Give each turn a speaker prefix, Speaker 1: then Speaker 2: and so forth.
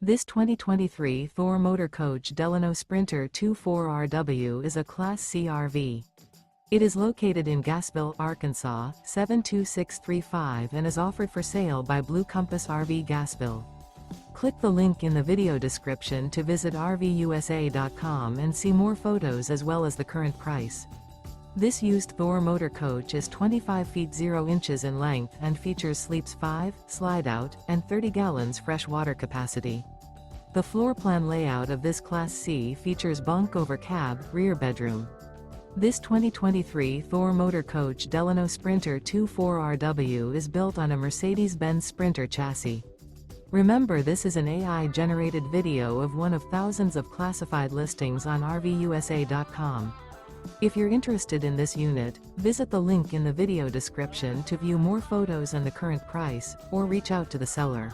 Speaker 1: This 2023 Thor Motor Coach Delano Sprinter 24RW is a Class C RV. It is located in Gassville, Arkansas, 72635 and is offered for sale by Blue Compass RV Gassville. Click the link in the video description to visit RVUSA.com and see more photos as well as the current price. This used Thor motor coach is 25 feet 0 inches in length and features sleeps 5, Slideout, and 30 gallons fresh water capacity. The floor plan layout of this Class C features bunk over cab, rear bedroom. This 2023 Thor motor coach Delano Sprinter 24RW is built on a Mercedes-Benz Sprinter chassis. Remember, this is an AI-generated video of one of thousands of classified listings on RVUSA.com. If you're interested in this unit, visit the link in the video description to view more photos and the current price, or reach out to the seller.